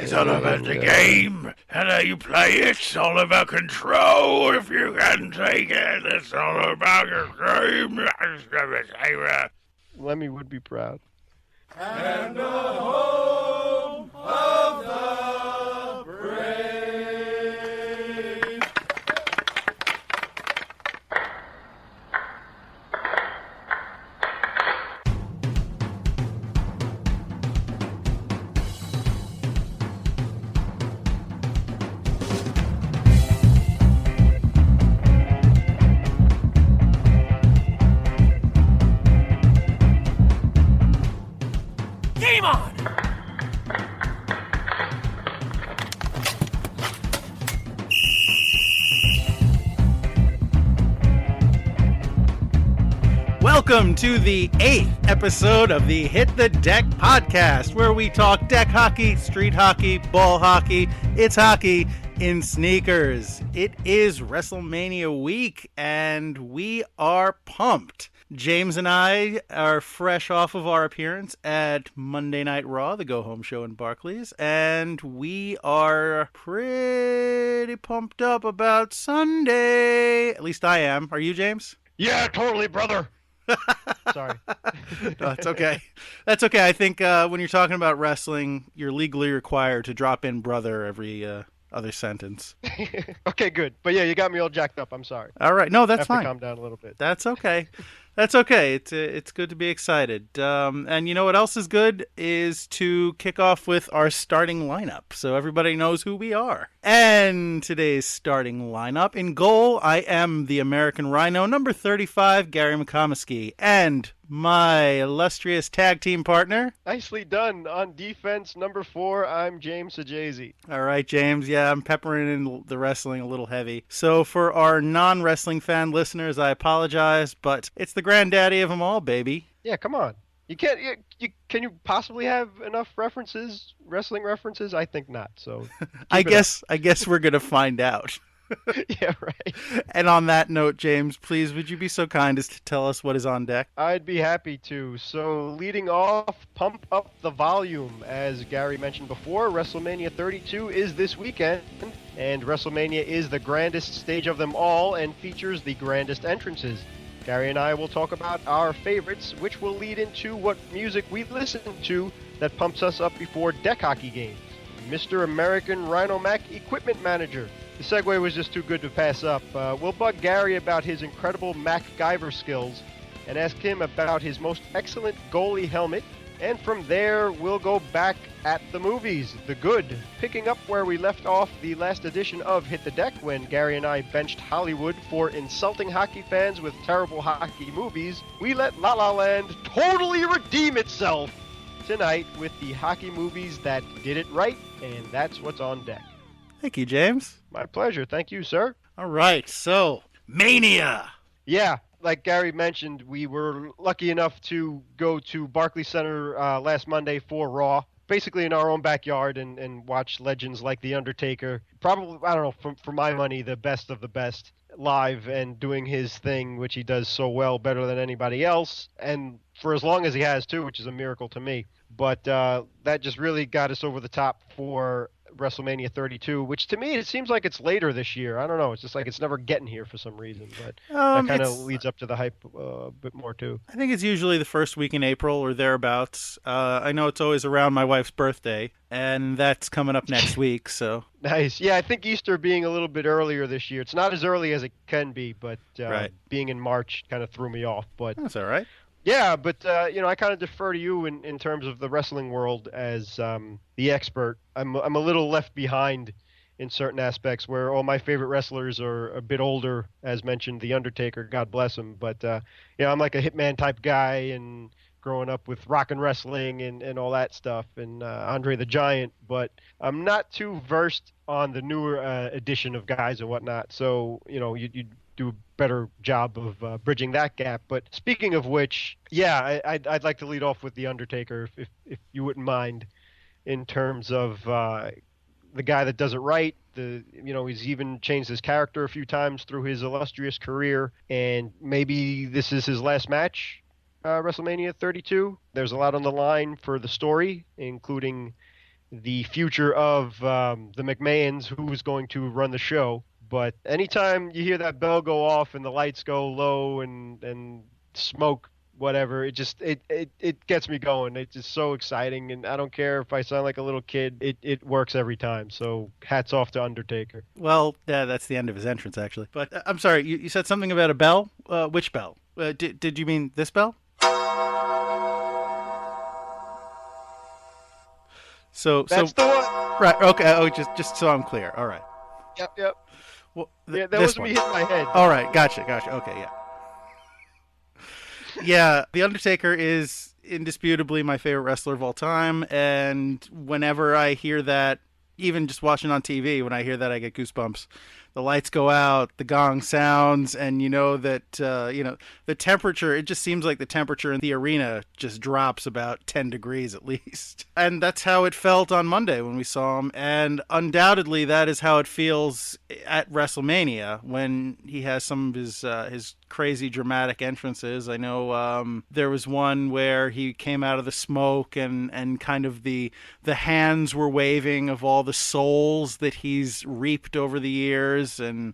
It's all about the game and how you play it. It's all about control. If you can take it, it's all about your game. Lemmy would be proud. And the home of the brave. Game on! Welcome to the 8th episode of the Hit the Deck podcast, where we talk deck hockey, street hockey, ball hockey. It's hockey in sneakers. It is WrestleMania week, and we are pumped. James and I are fresh off of our appearance at Monday Night Raw, the go-home show in Barclays, and we are pretty pumped up about Sunday. At least I am. Are you, James? Yeah, totally, brother. Sorry. No, it's okay. That's okay. I think when you're talking about wrestling, you're legally required to drop in brother every other sentence. Okay, good. But yeah, you got me all jacked up. I'm sorry. All right. No, that's Have fine. to calm down a little bit. That's okay. That's okay. It's good to be excited. And you know what else is good is to kick off with our starting lineup, so everybody knows who we are. And today's starting lineup: in goal, I am the American Rhino, number 35, Gary McComiskey, and my illustrious tag team partner. Nicely done. On defense, number 4, I'm James Sajazi. All right, James. Yeah, I'm peppering in the wrestling a little heavy. So for our non-wrestling fan listeners, I apologize, but it's the granddaddy of them all, baby. Yeah, come on. You can't. Can you possibly have enough references, wrestling references? I think not. So I guess we're gonna find out. Yeah, right. And on that note, James, please, would you be so kind as to tell us what is on deck? I'd be happy to. So leading off, pump up the volume. As Gary mentioned before, WrestleMania 32 is this weekend, and WrestleMania is the grandest stage of them all and features the grandest entrances. Gary and I will talk about our favorites, which will lead into what music we listen to that pumps us up before deck hockey games. Mr. American Rhino Mac Equipment Manager. The segue was just too good to pass up. We'll bug Gary about his incredible MacGyver skills and ask him about his most excellent goalie helmet. And from there, we'll go back at the movies, the good, picking up where we left off the last edition of Hit the Deck when Gary and I benched Hollywood for insulting hockey fans with terrible hockey movies. We let La La Land totally redeem itself tonight with the hockey movies that did it right, and that's what's on deck. Thank you, James. My pleasure. Thank you, sir. All right, so Mania. Yeah, like Gary mentioned, we were lucky enough to go to Barclays Center last Monday for Raw, basically in our own backyard, and watch legends like The Undertaker. Probably, I don't know, for my money, the best of the best live and doing his thing, which he does so well, better than anybody else, and for as long as he has, too, which is a miracle to me. But that just really got us over the top for WrestleMania 32, which to me it seems like it's later this year. I don't know. It's just like it's never getting here for some reason, but that kind of leads up to the hype a bit more too. I think it's usually the first week in April or thereabouts. I know it's always around my wife's birthday, and that's coming up next week. So nice. Yeah, I think Easter being a little bit earlier this year. It's not as early as it can be, but right. Being in March kind of threw me off. But that's all right. Yeah, but I kind of defer to you in terms of the wrestling world as the expert. I'm a little left behind in certain aspects where all my favorite wrestlers are a bit older, as mentioned, The Undertaker, God bless him. But I'm like a Hitman type guy and growing up with rock and wrestling and all that stuff and Andre the Giant. But I'm not too versed on the newer edition of guys and whatnot. So you do a better job of bridging that gap. But speaking of which, yeah, I'd like to lead off with The Undertaker, if you wouldn't mind, in terms of the guy that does it right. He's even changed his character a few times through his illustrious career, and maybe this is his last match, WrestleMania 32. There's a lot on the line for the story, including the future of the McMahons, who's going to run the show. But anytime you hear that bell go off and the lights go low and smoke, whatever, it gets me going. It's just so exciting, and I don't care if I sound like a little kid. It works every time. So hats off to Undertaker. Well, yeah, that's the end of his entrance, actually. But I'm sorry, you said something about a bell? Which bell? Did you mean this bell? That's the one. Right. Okay. Oh, just so I'm clear. All right. Yep. Well, Yeah, that was me hitting my head. All right. Gotcha. Okay. Yeah. Yeah. The Undertaker is indisputably my favorite wrestler of all time, and whenever I hear that, even just watching on TV, when I hear that, I get goosebumps. The lights go out, the gong sounds, and you know that the temperature. It just seems like the temperature in the arena just drops about 10 degrees at least. And that's how it felt on Monday when we saw him. And undoubtedly, that is how it feels at WrestleMania when he has some of his crazy dramatic entrances. I know there was one where he came out of the smoke and kind of the hands were waving of all the souls that he's reaped over the years, and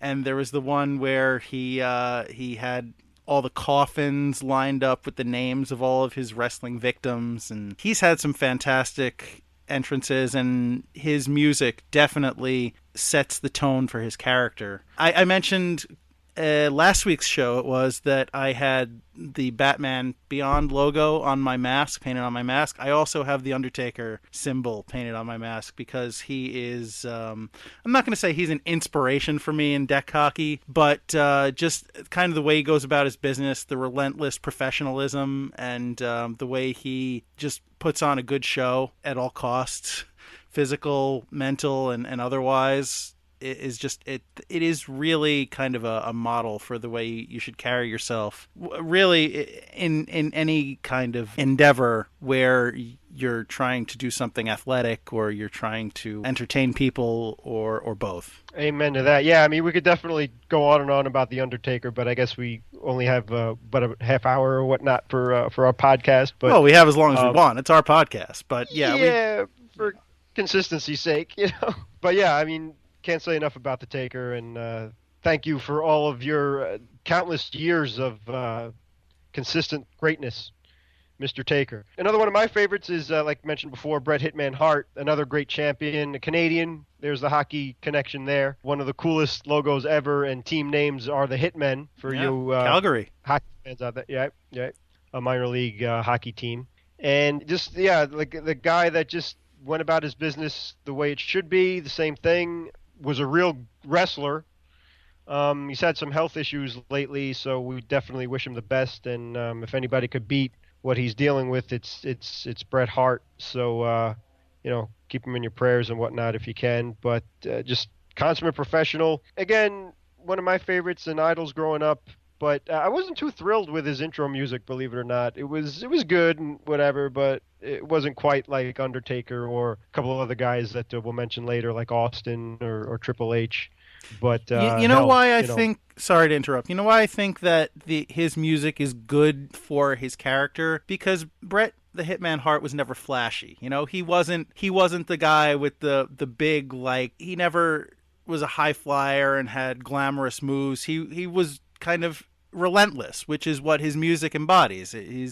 there was the one where he had all the coffins lined up with the names of all of his wrestling victims, and he's had some fantastic entrances, and his music definitely sets the tone for his character. I mentioned last week's show, it was that I had the Batman Beyond logo on my mask, painted on my mask. I also have the Undertaker symbol painted on my mask because he is, I'm not going to say he's an inspiration for me in deck hockey, but just kind of the way he goes about his business, the relentless professionalism, and the way he just puts on a good show at all costs, physical, mental, and otherwise. It is really kind of a model for the way you should carry yourself, really, in any kind of endeavor where you're trying to do something athletic or you're trying to entertain people or both. Amen to that. Yeah, I mean, we could definitely go on and on about the Undertaker, but I guess we only have but a half hour or whatnot for our podcast. But well, we have as long as we want. It's our podcast, but yeah, for consistency's sake, But yeah, I mean, can't say enough about the Taker, and thank you for all of your countless years of consistent greatness, Mr. Taker. Another one of my favorites is, like mentioned before, Bret Hitman Hart, another great champion, a Canadian. There's the hockey connection there. One of the coolest logos ever, and team names are the Hitmen for you Calgary hockey fans out there. Yeah, a minor league hockey team. And just, like the guy that just went about his business the way it should be, the same thing. Was a real wrestler. He's had some health issues lately, so we definitely wish him the best. And if anybody could beat what he's dealing with, it's Bret Hart. So keep him in your prayers and whatnot if you can. But just consummate professional. Again, one of my favorites and idols growing up. But I wasn't too thrilled with his intro music, believe it or not. It was good and whatever, but it wasn't quite like Undertaker or a couple of other guys that we'll mention later, like Austin or Triple H. But you know why I think? Sorry to interrupt. You know why I think that his music is good for his character? Because Bret the Hitman Hart was never flashy. He wasn't the guy with the big, like, he never was a high flyer and had glamorous moves. He was kind of relentless, which is what his music embodies. He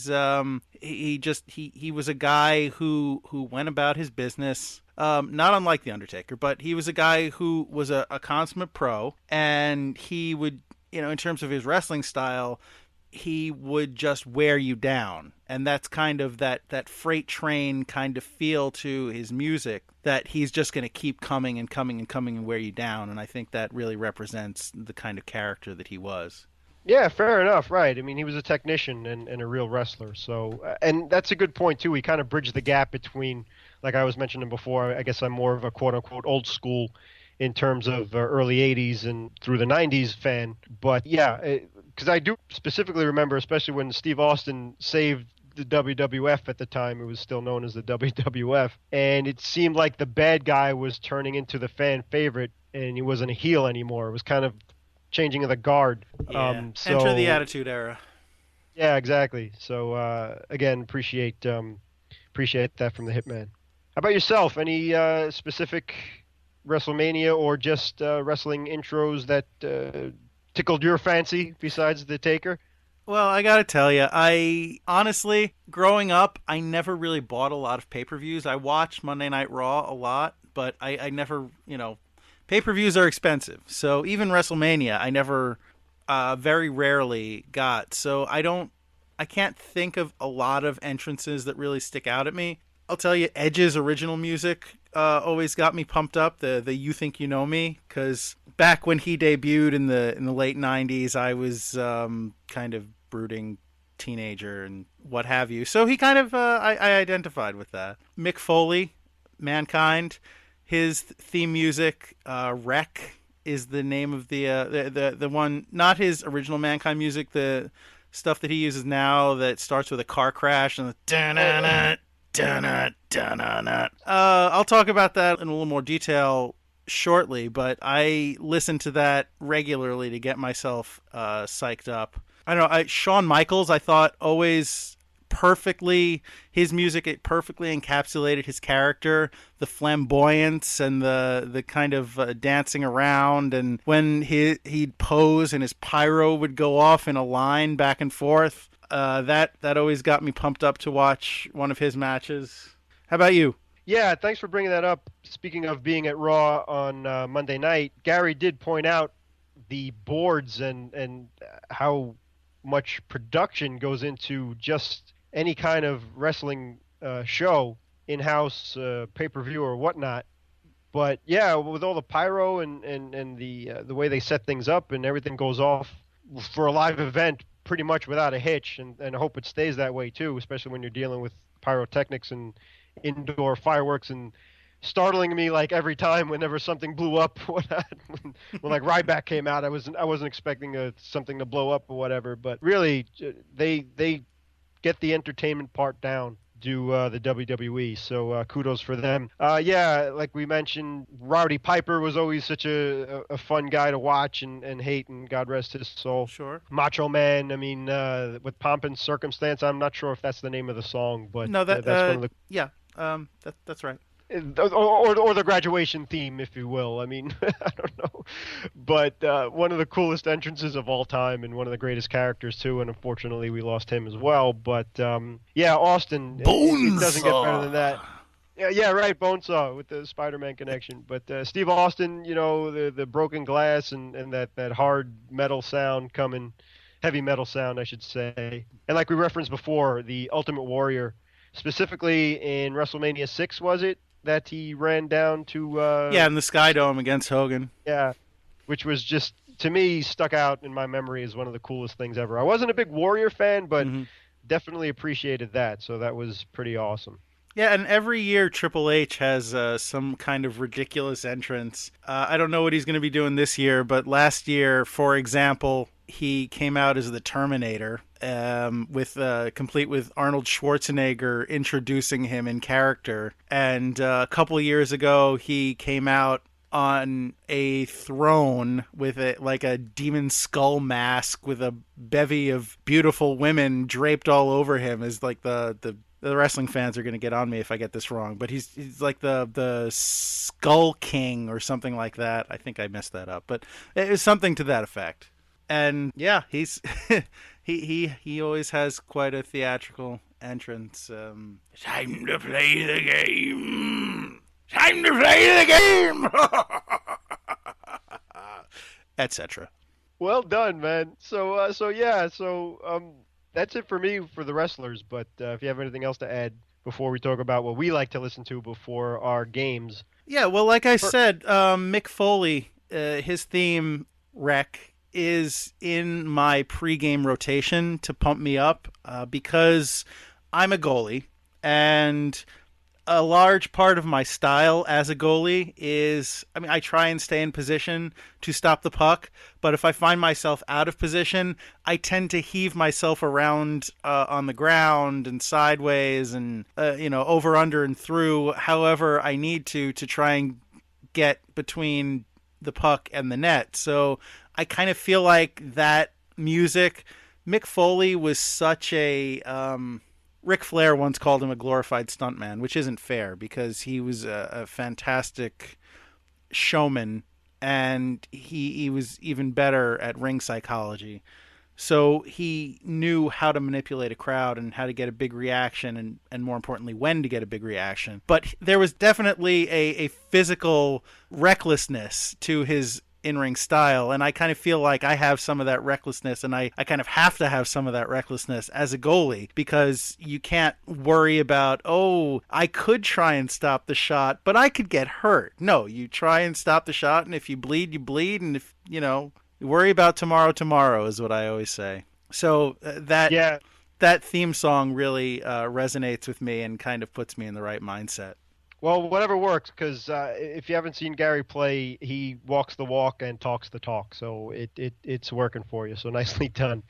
was a guy who went about his business, not unlike the Undertaker, but he was a guy who was a consummate pro, and he would, in terms of his wrestling style, he would just wear you down. And that's kind of that freight train kind of feel to his music, that he's just going to keep coming and coming and coming and wear you down. And I think that really represents the kind of character that he was. Yeah, fair enough, right. I mean, he was a technician and a real wrestler. So, and that's a good point, too. He kind of bridged the gap between, like I was mentioning before, I guess I'm more of a quote-unquote old school in terms of early 80s and through the 90s fan. But, yeah, because I do specifically remember, especially when Steve Austin saved the WWF at the time. It was still known as the WWF. And it seemed like the bad guy was turning into the fan favorite, and he wasn't a heel anymore. It was kind of changing of the guard. Yeah. Enter the Attitude Era. Yeah, exactly. So again, appreciate that from the Hitman. How about yourself? Any specific WrestleMania or just wrestling intros that tickled your fancy besides the Taker? Well, I gotta tell you, I honestly, growing up, I never really bought a lot of pay-per-views. I watched Monday Night Raw a lot, but I never, pay-per-views are expensive. So even WrestleMania, I never, very rarely got. So I can't think of a lot of entrances that really stick out at me. I'll tell you, Edge's original music always got me pumped up. The "You Think You Know Me," because back when he debuted in the late '90s, I was kind of brooding teenager and what have you. So he kind of I identified with that. Mick Foley, Mankind, his theme music, "Wreck" is the name of the one, not his original Mankind music, the stuff that he uses now that starts with a car crash and the I'll talk about that in a little more detail shortly, but I listen to that regularly to get myself psyched up. I don't know, Shawn Michaels, I thought always his music, it perfectly encapsulated his character, the flamboyance and the kind of dancing around, and when he'd pose and his pyro would go off in a line back and forth, that always got me pumped up to watch one of his matches. How about you? Yeah, thanks for bringing that up. Speaking of being at Raw on Monday night, Gary did point out the boards and how much production goes into just any kind of wrestling show, in-house, pay-per-view or whatnot. But yeah, with all the pyro and the way they set things up and everything goes off for a live event pretty much without a hitch, and I hope it stays that way too, especially when you're dealing with pyrotechnics and indoor fireworks, and startling me like every time whenever something blew up when like Ryback came out, I wasn't expecting something to blow up or whatever, but really they get the entertainment part down, do the WWE, so kudos for them. Yeah, like we mentioned, Rowdy Piper was always such a fun guy to watch and hate, and God rest his soul. Sure. Macho Man, I mean, with Pomp and Circumstance, I'm not sure if that's the name of the song, but No, that's one of the... Yeah, that's right. Or the graduation theme, if you will. I mean, I don't know, but one of the coolest entrances of all time, and one of the greatest characters too. And unfortunately, we lost him as well. But yeah, Austin, it doesn't get better than that. Yeah, right, Bonesaw with the Spider-Man connection. But Steve Austin, the broken glass and that hard metal sound coming, heavy metal sound, I should say. And like we referenced before, the Ultimate Warrior, specifically in WrestleMania 6, was it? That he ran down to... in the Sky Dome against Hogan. Yeah, which was just, to me, stuck out in my memory as one of the coolest things ever. I wasn't a big Warrior fan, but definitely appreciated that, so that was pretty awesome. Yeah, and every year Triple H has some kind of ridiculous entrance. I don't know what he's going to be doing this year, but last year, for example, he came out as the Terminator, complete with Arnold Schwarzenegger introducing him in character. And a couple of years ago, he came out on a throne with a demon skull mask with a bevy of beautiful women draped all over him, as like the wrestling fans are going to get on me if I get this wrong, but he's like the Skull King or something like that. I think I messed that up, but it was something to that effect. And yeah, he's he always has quite a theatrical entrance. Time to play the game. Time to play the game. Etc. Well done, man. So that's it for me for the wrestlers. But if you have anything else to add before we talk about what we like to listen to before our games. Yeah, well, like I said, Mick Foley, his theme, Wreck, is in my pregame rotation to pump me up because I'm a goalie, and a large part of my style as a goalie is, I try and stay in position to stop the puck, but if I find myself out of position, I tend to heave myself around on the ground and sideways and, over, under, and through, however I need to try and get between the puck and the net. So I kind of feel like that music, Mick Foley was such a Ric Flair once called him a glorified stuntman, which isn't fair because he was a fantastic showman, and he was even better at ring psychology. So he knew how to manipulate a crowd and how to get a big reaction, and more importantly, when to get a big reaction. But there was definitely a physical recklessness to his in-ring style, and I kind of feel like I have some of that recklessness, and I kind of have to have some of that recklessness as a goalie, because you can't worry about, oh, I could try and stop the shot, but I could get hurt. No, you try and stop the shot, and if you bleed, you bleed, and if, you worry about tomorrow is what I always say. So that theme song really resonates with me and kind of puts me in the right mindset. Well, whatever works, because if you haven't seen Gary play, he walks the walk and talks the talk. So it's working for you. So nicely done.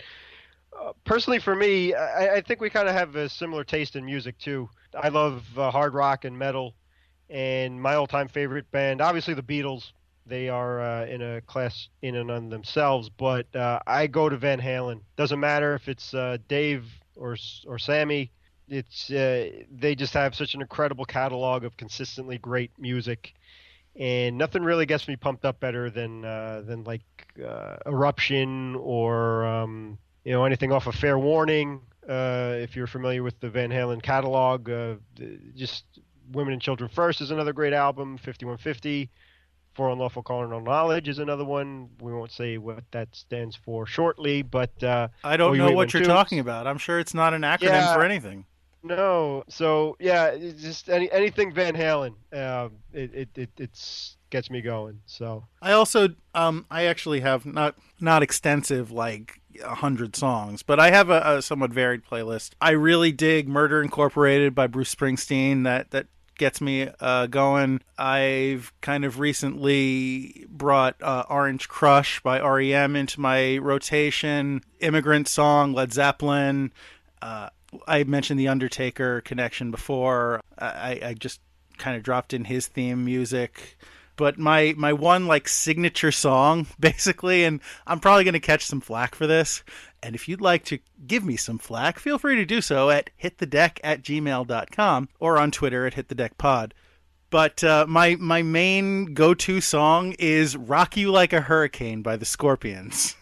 Personally, for me, I think we kind of have a similar taste in music, too. I love hard rock and metal. And my all-time favorite band, obviously the Beatles. They are in a class in and on themselves. But I go to Van Halen. Doesn't matter if it's Dave or Sammy. It's they just have such an incredible catalog of consistently great music, and nothing really gets me pumped up better than like Eruption or anything off of Fair Warning. If you're familiar with the Van Halen catalog, just Women and Children First is another great album. 5150, For Unlawful Carnal Knowledge is another one. We won't say what that stands for shortly, but I don't know what you're talking about. I'm sure it's not an acronym for anything. No, so yeah, it's just anything Van Halen, it gets me going. So I also I actually have not extensive like 100 songs, but I have a somewhat varied playlist. I really dig Murder Incorporated by Bruce Springsteen. That gets me going. I've kind of recently brought Orange Crush by REM into my rotation. Immigrant Song, Led Zeppelin. I mentioned the Undertaker connection before. I just kind of dropped in his theme music. But my one like signature song, basically, and I'm probably going to catch some flack for this, and if you'd like to give me some flack, feel free to do so at hitthedeck@gmail.com or on Twitter at hitthedeckpod. But my main go-to song is Rock You Like a Hurricane by the Scorpions.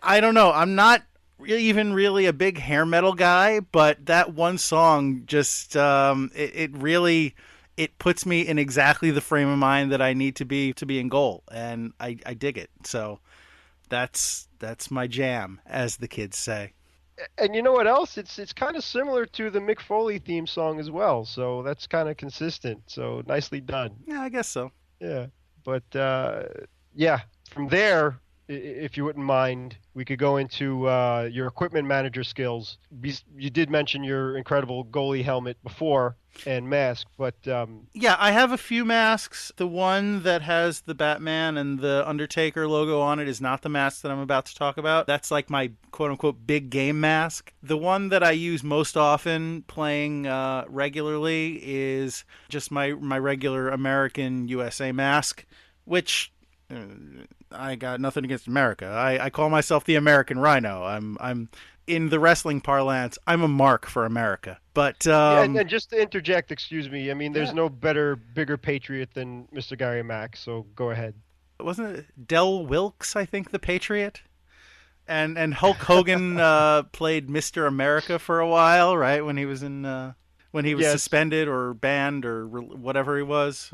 I don't know, I'm not even really a big hair metal guy, but that one song just it really puts me in exactly the frame of mind that I need to be in goal, and I dig it. So that's my jam, as the kids say. And you know what else? It's kind of similar to the Mick Foley theme song as well. So that's kind of consistent. So nicely done. Yeah, I guess so. Yeah, but from there, if you wouldn't mind, we could go into your equipment manager skills. You did mention your incredible goalie helmet before and mask, but yeah, I have a few masks. The one that has the Batman and the Undertaker logo on it is not the mask that I'm about to talk about. That's like my quote-unquote big game mask. The one that I use most often playing regularly is just my regular American USA mask, which I got nothing against America. I call myself the American Rhino. I'm in the wrestling parlance, I'm a mark for America. But and just to interject, excuse me. I mean, there's no bigger patriot than Mr. Gary Mack. So go ahead. Wasn't it Del Wilkes? I think the Patriot, and Hulk Hogan played Mr. America for a while, right? When he was suspended or banned or whatever he was.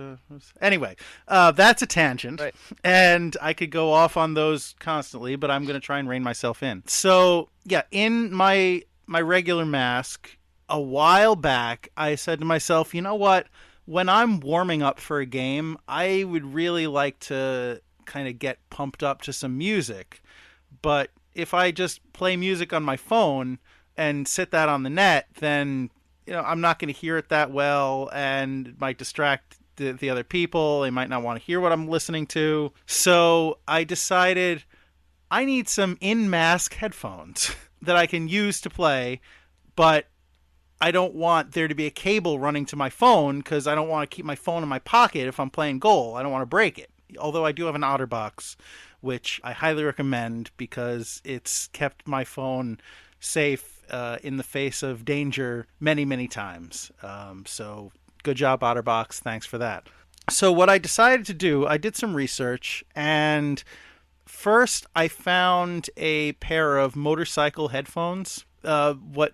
Anyway, that's a tangent. Right. And I could go off on those constantly, but I'm going to try and rein myself in. So, yeah, in my regular mask, a while back, I said to myself, you know what? When I'm warming up for a game, I would really like to kind of get pumped up to some music. But if I just play music on my phone and sit that on the net, then I'm not going to hear it that well, and it might distract the other people. They might not want to hear what I'm listening to. So I decided I need some in-mask headphones that I can use to play, but I don't want there to be a cable running to my phone because I don't want to keep my phone in my pocket if I'm playing goal. I don't want to break it. Although I do have an OtterBox, which I highly recommend because it's kept my phone safe in the face of danger many, many times. So good job, OtterBox. Thanks for that. So what I decided to do, I did some research, and first I found a pair of motorcycle headphones.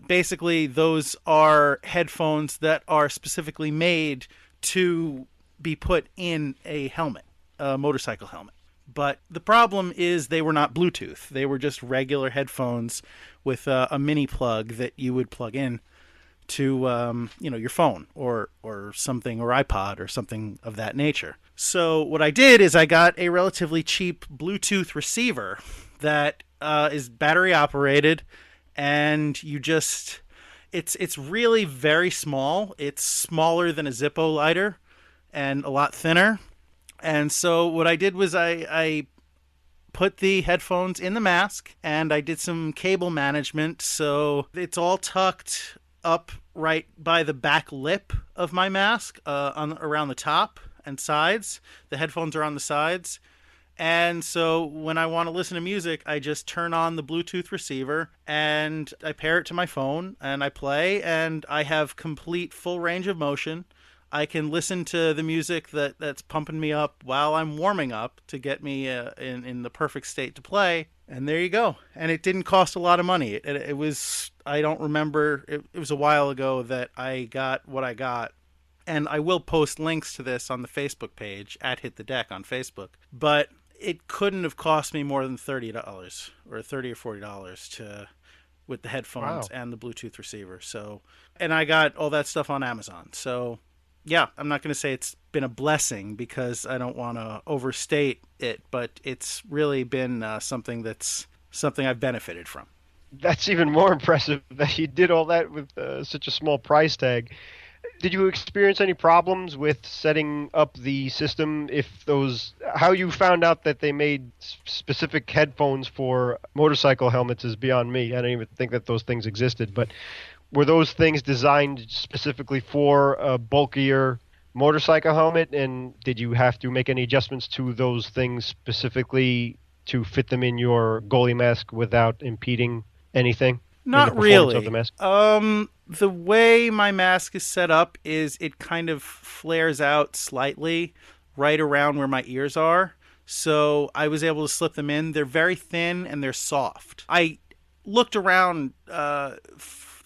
Basically those are headphones that are specifically made to be put in a helmet, a motorcycle helmet. But the problem is they were not Bluetooth. They were just regular headphones with a mini plug that you would plug in to your phone or something, or iPod or something of that nature. So what I did is I got a relatively cheap Bluetooth receiver that is battery operated, and it's really very small. It's smaller than a Zippo lighter and a lot thinner. And so what I did was I put the headphones in the mask, and I did some cable management. So it's all tucked up right by the back lip of my mask, around the top and sides. The headphones are on the sides. And so when I want to listen to music, I just turn on the Bluetooth receiver and I pair it to my phone and I play, and I have complete full range of motion. I can listen to the music that's pumping me up while I'm warming up to get me in the perfect state to play. And there you go. And it didn't cost a lot of money. It was, I don't remember, it was a while ago that I got what I got. And I will post links to this on the Facebook page, at Hit the Deck on Facebook. But it couldn't have cost me more than $30 or $30 or $40 with the headphones and the Bluetooth receiver. So, and I got all that stuff on Amazon. So yeah, I'm not going to say it's been a blessing because I don't want to overstate it, but it's really been something I've benefited from. That's even more impressive that you did all that with such a small price tag. Did you experience any problems with setting up the system? How you found out that they made specific headphones for motorcycle helmets is beyond me. I don't even think that those things existed, but were those things designed specifically for a bulkier motorcycle helmet? And did you have to make any adjustments to those things specifically to fit them in your goalie mask without impeding anything? Not really. Of the mask? The way my mask is set up is it kind of flares out slightly right around where my ears are. So I was able to slip them in. They're very thin and they're soft. I looked around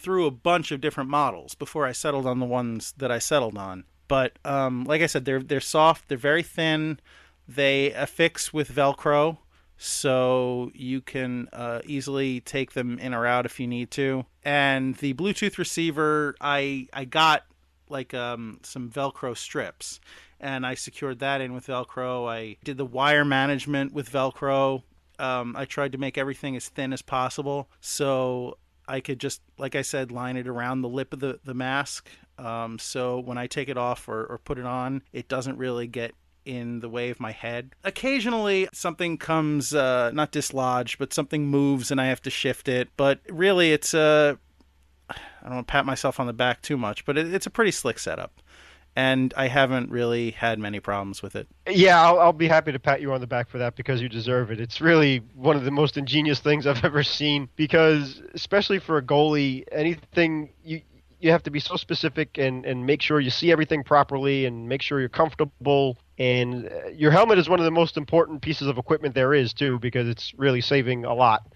through a bunch of different models before I settled on the ones that I settled on. But like I said, they're soft. They're very thin. They affix with Velcro, so you can easily take them in or out if you need to. And the Bluetooth receiver, I got like some Velcro strips, and I secured that in with Velcro. I did the wire management with Velcro. I tried to make everything as thin as possible, so I could just, like I said, line it around the lip of the mask. So when I take it off or put it on, it doesn't really get in the way of my head. Occasionally something comes, not dislodged, but something moves and I have to shift it. But really it's I don't want to pat myself on the back too much, but it's a pretty slick setup. And I haven't really had many problems with it. Yeah, I'll be happy to pat you on the back for that because you deserve it. It's really one of the most ingenious things I've ever seen because, especially for a goalie, anything you have to be so specific and make sure you see everything properly and make sure you're comfortable. And your helmet is one of the most important pieces of equipment there is, too, because it's really saving a lot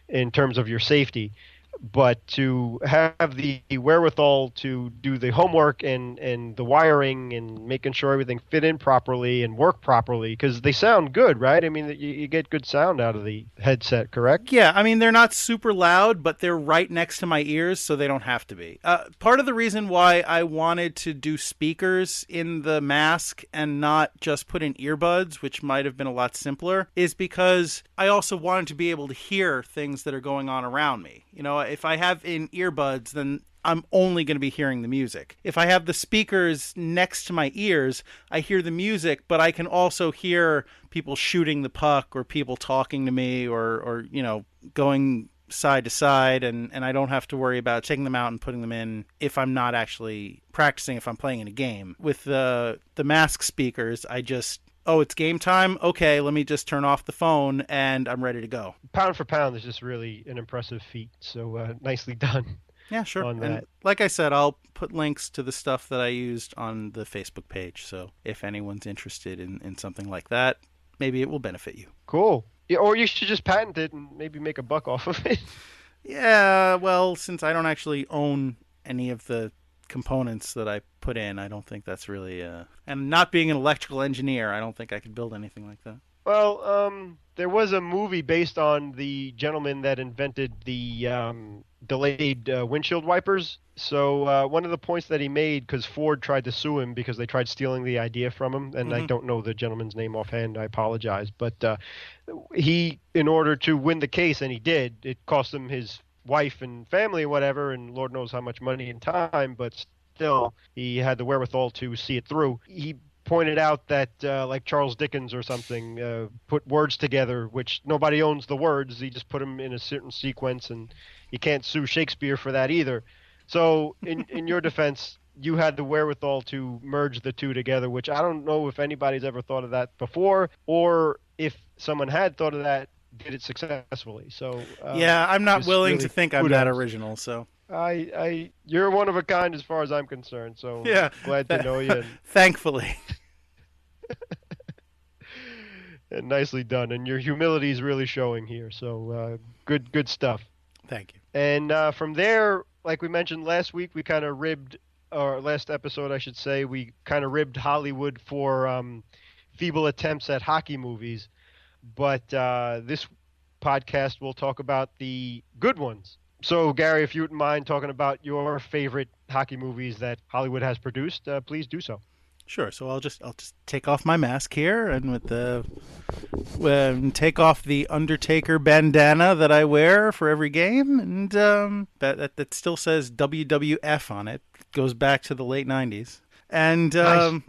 in terms of your safety. But to have the wherewithal to do the homework and the wiring and making sure everything fit in properly and work properly, because they sound good, right? I mean, you get good sound out of the headset, correct? Yeah, I mean, they're not super loud, but they're right next to my ears, so they don't have to be. Part of the reason why I wanted to do speakers in the mask and not just put in earbuds, which might have been a lot simpler, is because I also wanted to be able to hear things that are going on around me. You know, if I have in earbuds, then I'm only going to be hearing the music. If I have the speakers next to my ears, I hear the music, but I can also hear people shooting the puck or people talking to me or you know, going side to side, and I don't have to worry about taking them out and putting them in if I'm not actually practicing, if I'm playing in a game. With the mask speakers, I just oh, it's game time? Okay, let me just turn off the phone and I'm ready to go. Pound for pound is just really an impressive feat. So nicely done. Yeah, sure. On And that. like I said, I'll put links to the stuff that I used on the Facebook page. So if anyone's interested in something like that, maybe it will benefit you. Cool. Yeah, or you should just patent it and maybe make a buck off of it. Yeah, well, since I don't actually own any of the components that I put in, I don't think that's really... And not being an electrical engineer, I don't think I could build anything like that. Well, there was a movie based on the gentleman that invented the delayed windshield wipers. So one of the points that he made, because Ford tried to sue him because they tried stealing the idea from him, and I don't know the gentleman's name offhand, I apologize, but he, in order to win the case, and he did, it cost him his wife and family or whatever, and Lord knows how much money and time, but still, he had the wherewithal to see it through. He pointed out that like Charles Dickens or something put words together, which nobody owns the words. He just put them in a certain sequence, and you can't sue Shakespeare for that either. So in your defense, you had the wherewithal to merge the two together, which I don't know if anybody's ever thought of that before, or if someone had thought of that, did it successfully. So yeah, I'm not willing really to think I'm that original. So you're one of a kind as far as I'm concerned. So yeah, glad to know you. And, thankfully. and nicely done, and your humility is really showing here. So good stuff. Thank you. And from there, like we mentioned last week, we kind of last episode, I should say, we kind of ribbed Hollywood for feeble attempts at hockey movies. But this podcast will talk about the good ones. So, Gary, if you wouldn't mind talking about your favorite hockey movies that Hollywood has produced, please do so. Sure. So I'll just take off my mask here, and take off the Undertaker bandana that I wear for every game, and that still says WWF on it. It goes back to the late '90s, and Nice.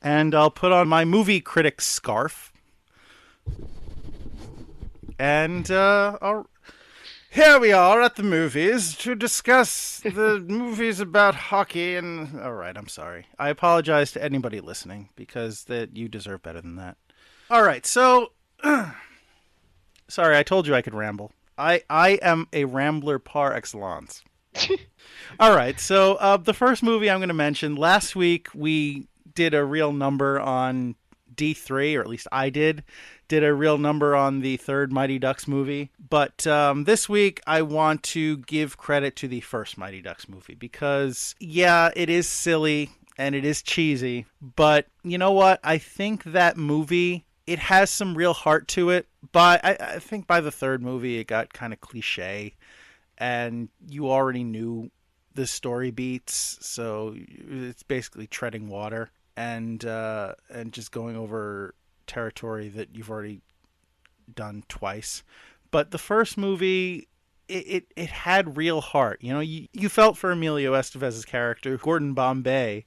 And I'll put on my movie critic scarf, and here we are at the movies to discuss the movies about hockey. And all right, I'm sorry. I apologize to anybody listening, because you deserve better than that. All right, so sorry, I told you I could ramble. I am a rambler par excellence. All right, so the first movie I'm going to mention, last week we did a real number on D3, or at least I did a real number on the third Mighty Ducks movie. But this week I want to give credit to the first Mighty Ducks movie, because, yeah, it is silly and it is cheesy. But you know what? I think that movie, it has some real heart to it. But I think by the third movie it got kind of cliche, and you already knew the story beats, so it's basically treading water and just going over territory that you've already done twice. But the first movie, it had real heart. You know, you felt for Emilio Estevez's character, Gordon Bombay,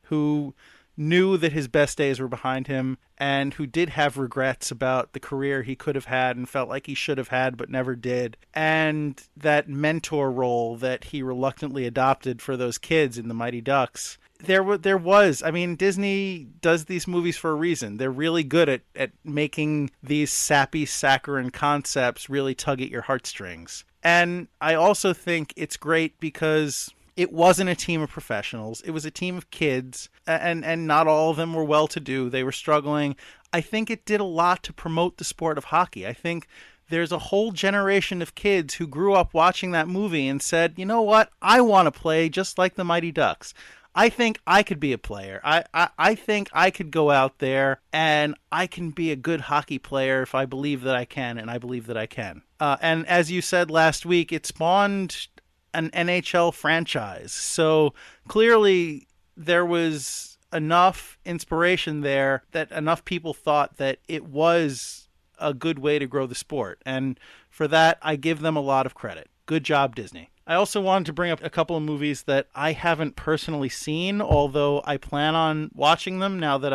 who knew that his best days were behind him, and who did have regrets about the career he could have had and felt like he should have had but never did. And that mentor role that he reluctantly adopted for those kids in the Mighty Ducks. There was, I mean, Disney does these movies for a reason. They're really good at making these sappy, saccharine concepts really tug at your heartstrings. And I also think it's great because it wasn't a team of professionals. It was a team of kids, and not all of them were well-to-do. They were struggling. I think it did a lot to promote the sport of hockey. I think there's a whole generation of kids who grew up watching that movie and said, you know what, I want to play just like the Mighty Ducks. I think I could be a player. I think I could go out there and I can be a good hockey player if I believe that I can, and I believe that I can. And as you said last week, it spawned an NHL franchise. So clearly there was enough inspiration there that enough people thought that it was a good way to grow the sport. And for that, I give them a lot of credit. Good job, Disney. I also wanted to bring up a couple of movies that I haven't personally seen, although I plan on watching them now that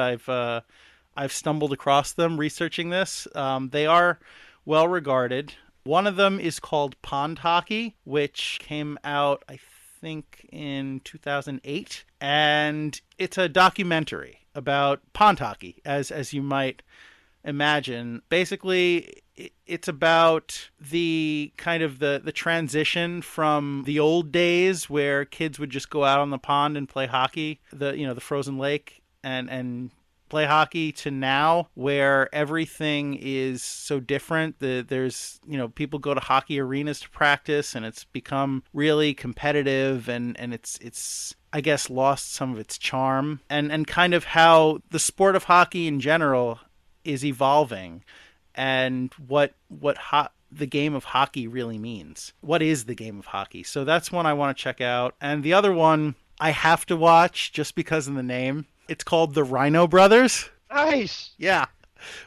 I've stumbled across them researching this. They are well regarded. One of them is called Pond Hockey, which came out, I think, in 2008, and it's a documentary about pond hockey, as you might imagine. Basically, it's about the kind of the transition from the old days where kids would just go out on the pond and play hockey, the frozen lake, and play hockey, to now where everything is so different. There's people go to hockey arenas to practice, and it's become really competitive, and it's I guess lost some of its charm, and kind of how the sport of hockey in general is evolving, and what the game of hockey really means. What is the game of hockey? So that's one I want to check out. And the other one I have to watch just because of the name. It's called The Rhino Brothers. Nice. Yeah,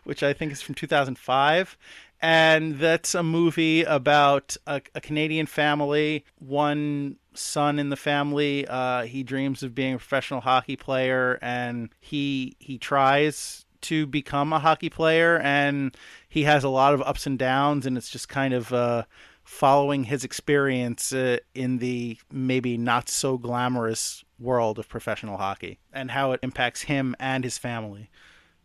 which I think is from 2005. And that's a movie about a Canadian family. One son in the family, he dreams of being a professional hockey player, and he tries to become a hockey player, and he has a lot of ups and downs, and it's just kind of following his experience in the maybe not so glamorous world of professional hockey and how it impacts him and his family.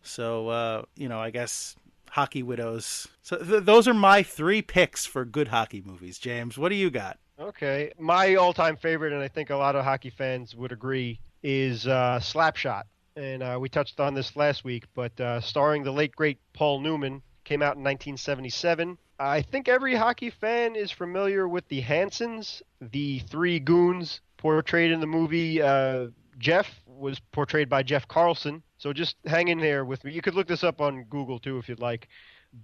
So, I guess Hockey Widows. So those are my 3 picks for good hockey movies. James, what do you got? Okay. My all-time favorite, and I think a lot of hockey fans would agree, is Slapshot. And we touched on this last week, but starring the late, great Paul Newman, came out in 1977. I think every hockey fan is familiar with the Hansons, the 3 goons portrayed in the movie. Jeff was portrayed by Jeff Carlson. So just hang in there with me. You could look this up on Google, too, if you'd like.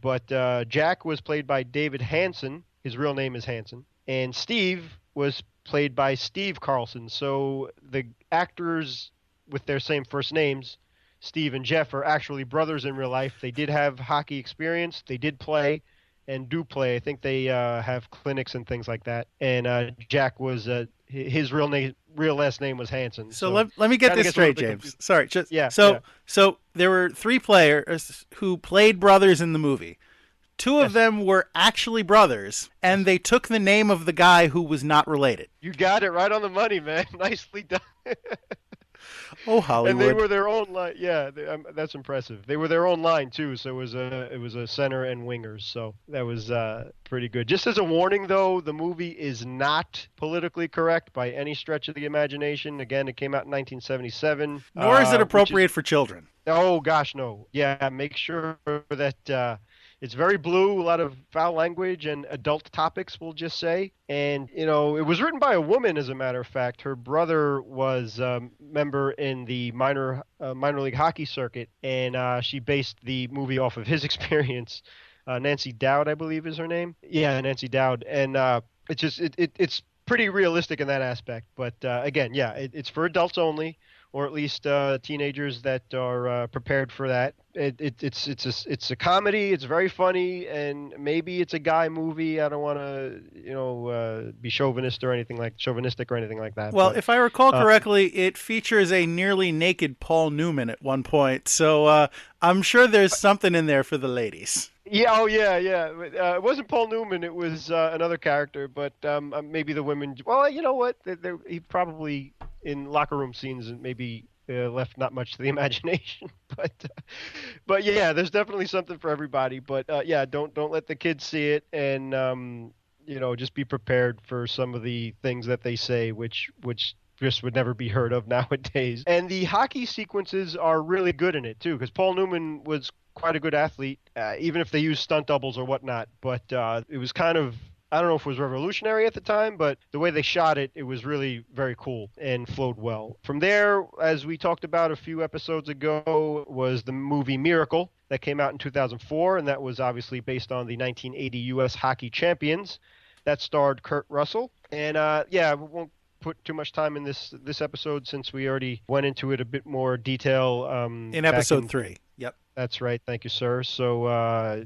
But Jack was played by David Hansen. His real name is Hansen. And Steve was played by Steve Carlson. So the actors with their same first names, Steve and Jeff, are actually brothers in real life. They did have hockey experience. They did play and do play. I think they have clinics and things like that. And Jack was his real last name was Hansen. So let me get this straight, James. Sorry. So there were 3 players who played brothers in the movie. 2 of them were actually brothers, and they took the name of the guy who was not related. You got it right on the money, man. Nicely done. Oh, Hollywood! And they were their own line. Yeah, that's impressive. They were their own line too. So it was a center and wingers. So that was pretty good. Just as a warning, though, the movie is not politically correct by any stretch of the imagination. Again, it came out in 1977. Nor is it appropriate for children. Oh gosh, no. Yeah, make sure that. It's very blue, a lot of foul language and adult topics, we'll just say. And, it was written by a woman, as a matter of fact. Her brother was a member in the minor league hockey circuit, and she based the movie off of his experience. Nancy Dowd, I believe, is her name. Yeah, Nancy Dowd. And it's pretty realistic in that aspect. But, again, yeah, it's for adults only, or at least teenagers that are prepared for that. It's a comedy. It's very funny, and maybe it's a guy movie. I don't want to be chauvinistic or anything like that. Well, if I recall correctly, it features a nearly naked Paul Newman at one point, so I'm sure there's something in there for the ladies. Yeah, oh yeah. It wasn't Paul Newman. It was another character, but maybe the women. Well, you know what? He probably in locker room scenes and maybe. Left not much to the imagination, but yeah, there's definitely something for everybody. But yeah, don't let the kids see it, and just be prepared for some of the things that they say, which just would never be heard of nowadays. And the hockey sequences are really good in it too, because Paul Newman was quite a good athlete, even if they used stunt doubles or whatnot. But it was kind of. I don't know if it was revolutionary at the time, but the way they shot it, it was really very cool and flowed well. From there, as we talked about a few episodes ago, was the movie Miracle that came out in 2004, and that was obviously based on the 1980 U.S. Hockey Champions. That starred Kurt Russell. And we won't put too much time in this episode since we already went into it a bit more detail. In episode 3. Yep. That's right. Thank you, sir. So...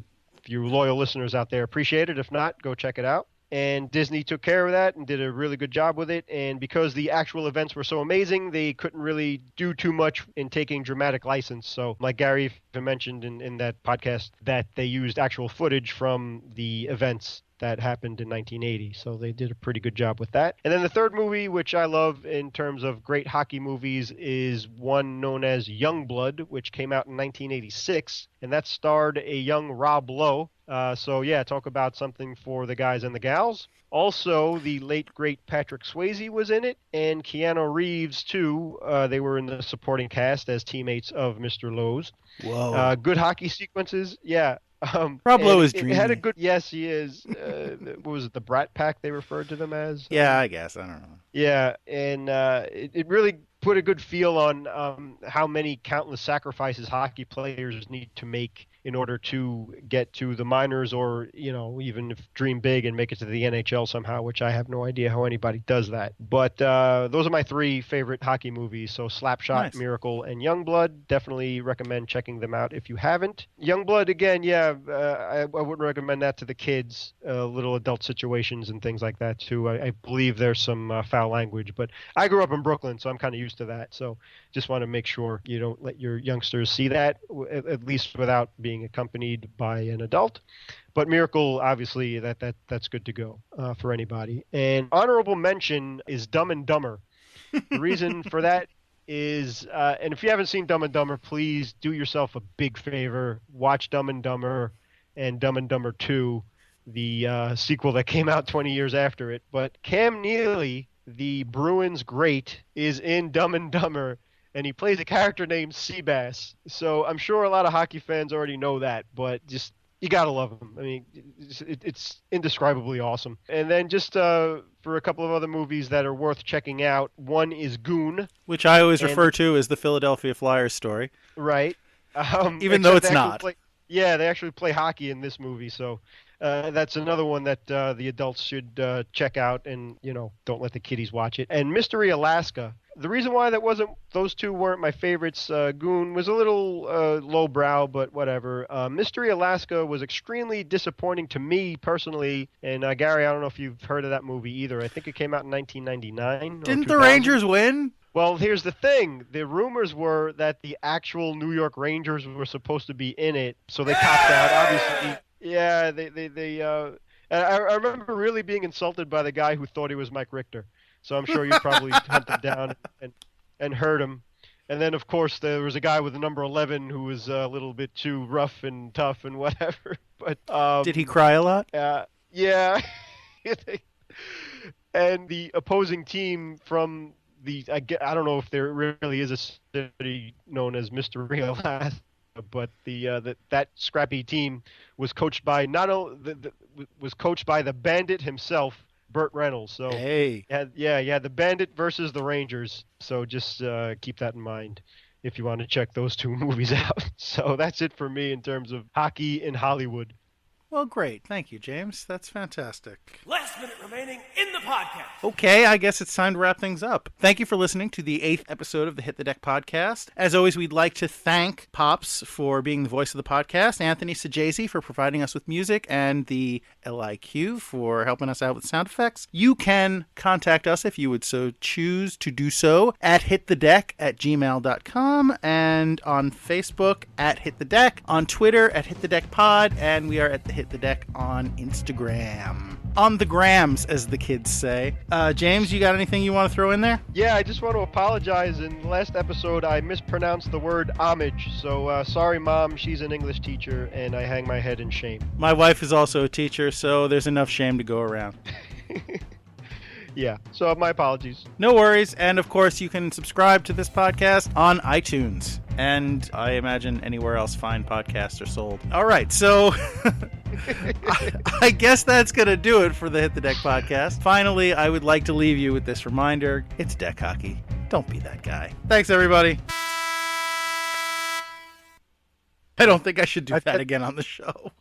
you loyal listeners out there appreciate it. If not, go check it out. And Disney took care of that and did a really good job with it. And because the actual events were so amazing, they couldn't really do too much in taking dramatic license. So like Gary mentioned in that podcast, that they used actual footage from the events that happened in 1980. So they did a pretty good job with that. And then the third movie, which I love in terms of great hockey movies, is one known as Youngblood, which came out in 1986, and that starred a young Rob Lowe. So yeah, talk about something for the guys and the gals. Also, the late, great Patrick Swayze was in it, and Keanu Reeves, too. They were in the supporting cast as teammates of Mr. Lowe's. Whoa. Good hockey sequences, yeah. Rob Lowe is dreamy. It had a good, yes, he is. What was it, the Brat Pack they referred to them as? Yeah, I guess. I don't know. Yeah, and it really put a good feel on how many countless sacrifices hockey players need to make in order to get to the minors, or, you know, even if dream big and make it to the NHL somehow, which I have no idea how anybody does that. But those are my three favorite hockey movies. So Slapshot, Nice. Miracle, and Youngblood. Definitely recommend checking them out if you haven't. Youngblood, again, yeah, I wouldn't recommend that to the kids. Little adult situations and things like that, too. I believe there's some foul language, but I grew up in Brooklyn, so I'm kind of used to that. So just want to make sure you don't let your youngsters see that, at least without being accompanied by an adult. But Miracle, obviously, that's good to go for anybody. And honorable mention is Dumb and Dumber. The reason for that is, and if you haven't seen Dumb and Dumber, please do yourself a big favor. Watch Dumb and Dumber and Dumb and Dumber 2, the sequel that came out 20 years after it. But Cam Neely, the Bruins great, is in Dumb and Dumber, and he plays a character named Seabass. So I'm sure a lot of hockey fans already know that, but just, you gotta love him. I mean, it's indescribably awesome. And then just for a couple of other movies that are worth checking out, one is Goon. Which I always refer to as the Philadelphia Flyers story. Right. Even though it's not. They actually play hockey in this movie, so that's another one that the adults should check out, and, you know, don't let the kiddies watch it. And Mystery Alaska. The reason why those two weren't my favorites, Goon was a little lowbrow, but whatever. Mystery Alaska was extremely disappointing to me personally, and Gary, I don't know if you've heard of that movie either. I think it came out in 1999. Didn't the Rangers win? Well, here's the thing. The rumors were that the actual New York Rangers were supposed to be in it, so they copped out. Obviously, yeah, I remember really being insulted by the guy who thought he was Mike Richter. So I'm sure you probably hunted him down and heard him. And then, of course, there was a guy with the number 11 who was a little bit too rough and tough and whatever. But did he cry a lot? Yeah. And the opposing team from I don't know if there really is a city known as Mystery Alaska, but that scrappy team was coached by the Bandit himself, Burt Reynolds. So hey, you had the Bandit versus the Rangers. So just keep that in mind if you want to check those two movies out. So that's it for me in terms of hockey in Hollywood. Well, great. Thank you, James. That's fantastic. Last minute remaining in the podcast. Okay, I guess it's time to wrap things up. Thank you for listening to the 8th episode of the Hit the Deck podcast. As always, we'd like to thank Pops for being the voice of the podcast, Anthony Sajazi for providing us with music, and the LIQ for helping us out with sound effects. You can contact us if you would so choose to do so at hitthedeck@gmail.com, and on Facebook at Hit the Deck, on Twitter at Hit the Deck Pod, and we are at the Hit the Deck on Instagram. On the grams, as the kids say. James, you got anything you want to throw in there? Yeah, I just want to apologize. In the last episode, I mispronounced the word homage. So sorry, Mom. She's an English teacher, and I hang my head in shame. My wife is also a teacher, so there's enough shame to go around. Yeah, so my apologies. No worries. And of course, you can subscribe to this podcast on iTunes. And I imagine anywhere else fine podcasts are sold. All right, so I guess that's going to do it for the Hit the Deck podcast. Finally, I would like to leave you with this reminder. It's deck hockey. Don't be that guy. Thanks, everybody. I don't think I should do that again on the show.